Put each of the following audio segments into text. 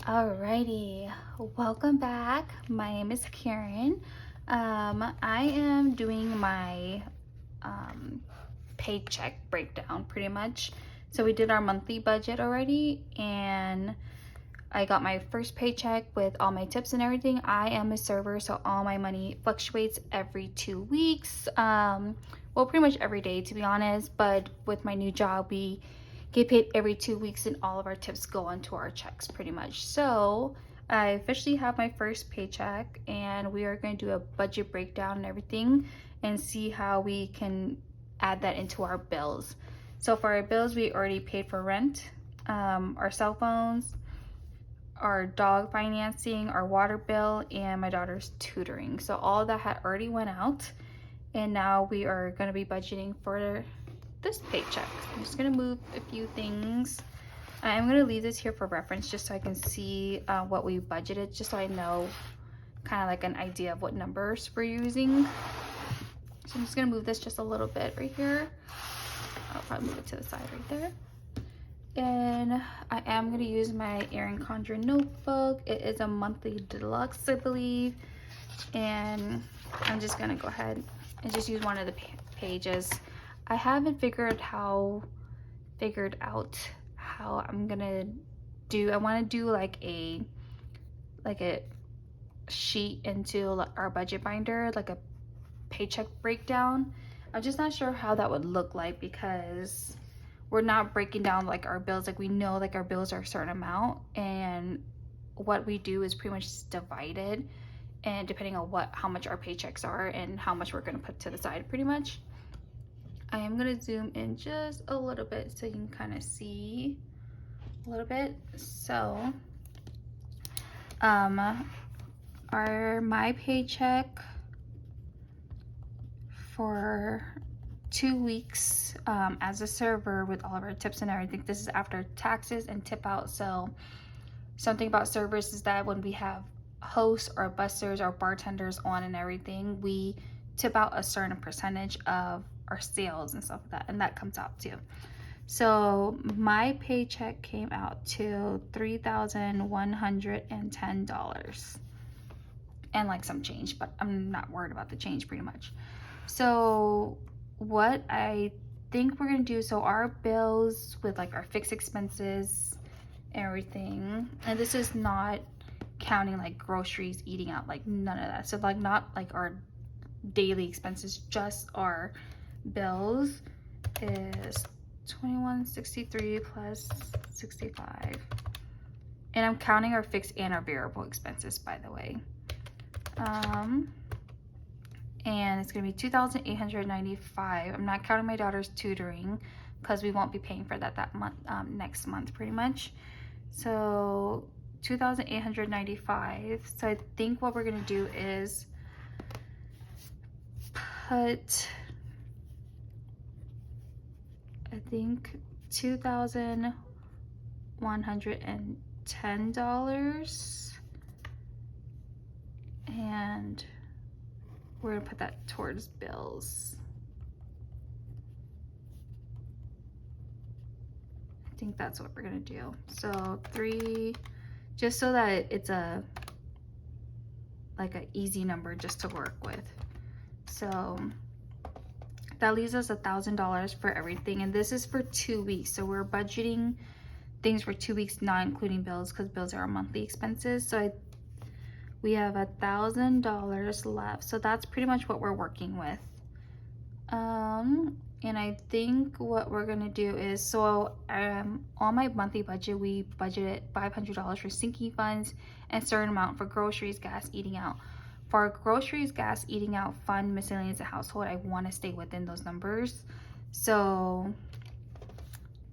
Alrighty, welcome back. My name is Karen. I am doing my paycheck breakdown pretty much. So we did our monthly budget already, and I got my first paycheck with all my tips and everything. I am a server, so all my money fluctuates every 2 weeks. Well, pretty much every day to be honest, but with my new job, we get paid every 2 weeks and all of our tips go onto our checks pretty much. So I officially have my first paycheck, and we are going to do a budget breakdown and everything and see how we can add that into our bills. So for our bills, we already paid for rent, our cell phones, our dog financing, our water bill, and my daughter's tutoring. So all that had already went out, and now we are going to be budgeting for this paycheck. I'm just going to move a few things. I'm going to leave this here for reference just so I can see what we budgeted, just so I know kind of like an idea of what numbers we're using. So I'm just going to move this just a little bit right here. I'll probably move it to the side right there. And I am going to use my Erin Condren notebook. It is a monthly deluxe, I believe. And I'm just going to go ahead and just use one of the pages. I haven't figured out how I'm going to do. I want to do like a sheet into our budget binder, like a paycheck breakdown. I'm just not sure how that would look like, because we're not breaking down like our bills. Like we know like our bills are a certain amount, and what we do is pretty much divided, and depending on how much our paychecks are and how much we're going to put to the side pretty much. I am going to zoom in just a little bit so you can kind of see a little bit. So my paycheck for 2 weeks as a server with all of our tips and everything. This is after taxes and tip out. So something about servers is that when we have hosts or bussers or bartenders on and everything, we tip out a certain percentage of our sales and stuff like that, and that comes out too. So my paycheck came out to $3,110 and like some change, but I'm not worried about the change pretty much. So what I think we're gonna do, so our bills with like our fixed expenses, everything, and this is not counting like groceries, eating out, like none of that. So like not like our daily expenses, just our bills is 2163 plus 65. And I'm counting our fixed and our variable expenses, by the way. And it's gonna be $2,895. I'm not counting my daughter's tutoring because we won't be paying for that month, next month pretty much. So $2,895. So I think what we're gonna do is put, I think $2,110, and we're gonna put that towards bills. I think that's what we're gonna do. So 3, just so that it's like an easy number just to work with. So that leaves us $1,000 for everything, and this is for 2 weeks. So we're budgeting things for 2 weeks, not including bills, because bills are our monthly expenses. So we have $1,000 left. So that's pretty much what we're working with. And I think what we're gonna do is, so on my monthly budget, we budgeted $500 for sinking funds and a certain amount for groceries, gas, eating out. For our groceries, gas, eating out, fund, miscellaneous, and household, I want to stay within those numbers. So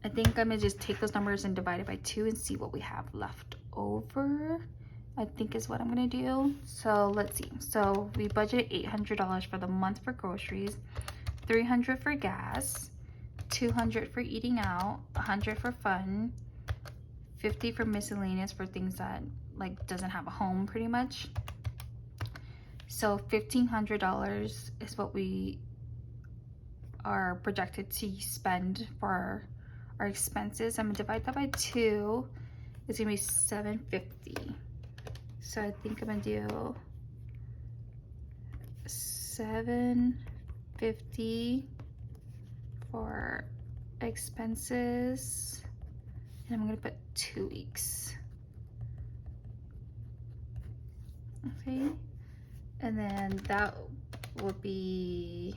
I think I'm gonna just take those numbers and divide it by 2 and see what we have left over, I think is what I'm gonna do. So let's see. So we budgeted $800 for the month for groceries, $300 for gas, $200 for eating out, $100 for fun, $50 for miscellaneous for things that like doesn't have a home pretty much. So $1,500 is what we are projected to spend for our expenses. I'm gonna divide that by 2 it's gonna be $750. So I think I'm gonna do $750 for expenses, and I'm gonna put 2 weeks. Okay, and then that would be,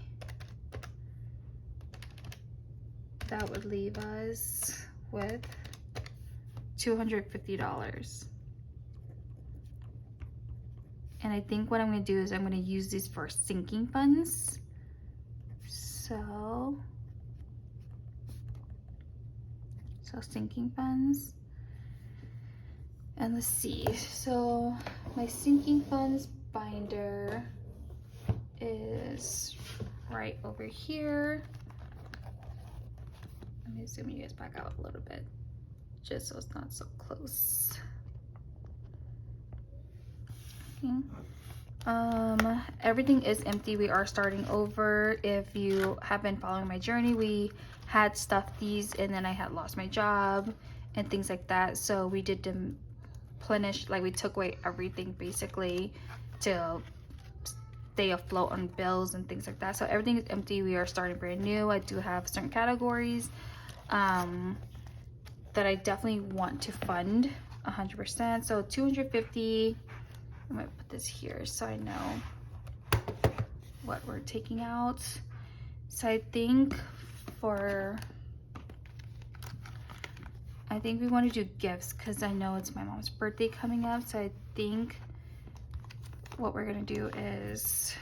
that would leave us with $250. And I think what I'm gonna do is I'm gonna use these for sinking funds. So sinking funds. And let's see, so my sinking funds binder is right over here. Let me zoom you guys back out a little bit, just so it's not so close. Okay. Everything is empty. We are starting over. If you have been following my journey, we had stuffed these, and then I had lost my job and things like that, so we did replenish, like we took away everything basically to stay afloat on bills and things like that. So everything is empty. We are starting brand new. I do have certain categories that I definitely want to fund 100%. So 250. I'm gonna put this here so I know what we're taking out. So I think we want to do gifts because I know it's my mom's birthday coming up. So I think what we're gonna do is,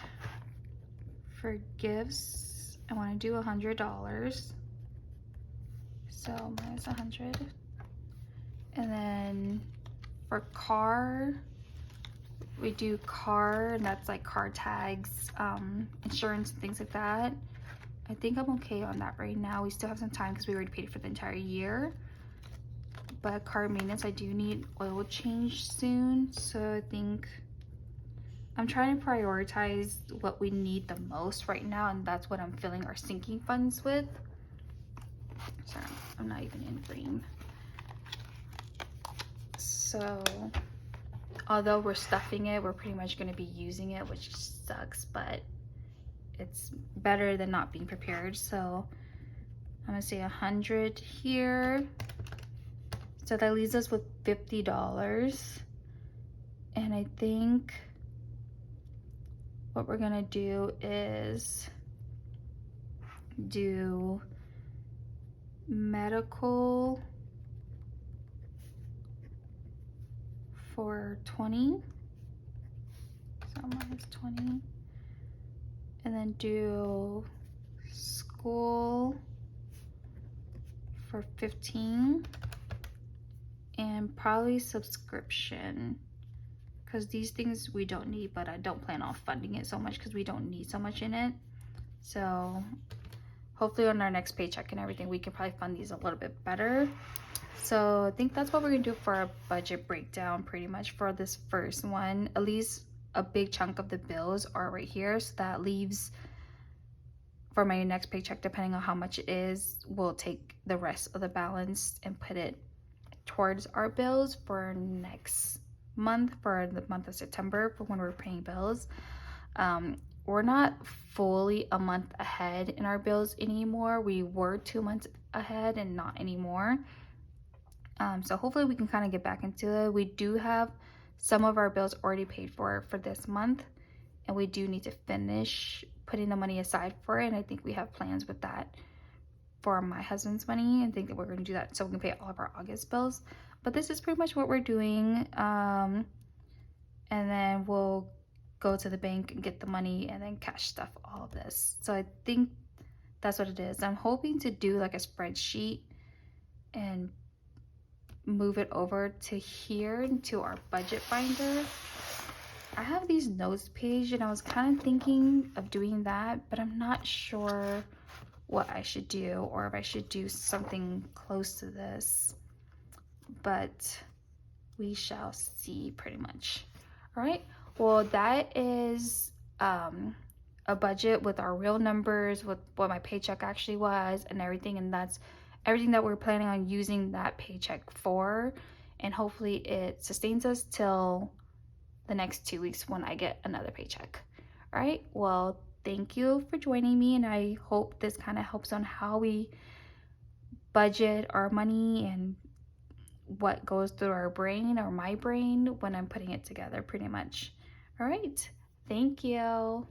for gifts, I want to do $100. So minus 100. And then for car, we do car, and that's like car tags, insurance and things like that. I think I'm okay on that right now. We still have some time because we already paid for the entire year. But car maintenance, I do need oil change soon. So I think I'm trying to prioritize what we need the most right now, and that's what I'm filling our sinking funds with. Sorry, I'm not even in frame. So although we're stuffing it, we're pretty much going to be using it, which sucks, but it's better than not being prepared. So I'm going to say 100 here. So that leaves us with $50. And I think what we're going to do is do medical for 20, so minus 20, and then do school for 15, and probably subscription, because these things we don't need, but I don't plan on funding it so much because we don't need so much in it. So hopefully on our next paycheck and everything, we can probably fund these a little bit better. So I think that's what we're gonna do for our budget breakdown pretty much for this first one. At least a big chunk of the bills are right here. So that leaves for my next paycheck, depending on how much it is, we'll take the rest of the balance and put it towards our bills for next month, for the month of September, for when we're paying bills. We're not fully a month ahead in our bills anymore. We were 2 months ahead and not anymore. So hopefully we can kind of get back into it. We do have some of our bills already paid for this month, and we do need to finish putting the money aside for it. And I think we have plans with that for my husband's money, and think that we're going to do that so we can pay all of our August bills. But this is pretty much what we're doing. And then we'll go to the bank and get the money and then cash stuff all of this. So I think that's what it is. I'm hoping to do like a spreadsheet and move it over to here to our budget binder. I have these notes page, and I was kind of thinking of doing that, but I'm not sure what I should do, or if I should do something close to this, but we shall see pretty much. All right, well, that is a budget with our real numbers, with what my paycheck actually was and everything, and that's everything that we're planning on using that paycheck for. and hopefully it sustains us till the next 2 weeks when I get another paycheck. All right, well, thank you for joining me, and I hope this kind of helps on how we budget our money and what goes through our brain or my brain when I'm putting it together, pretty much. All right, thank you.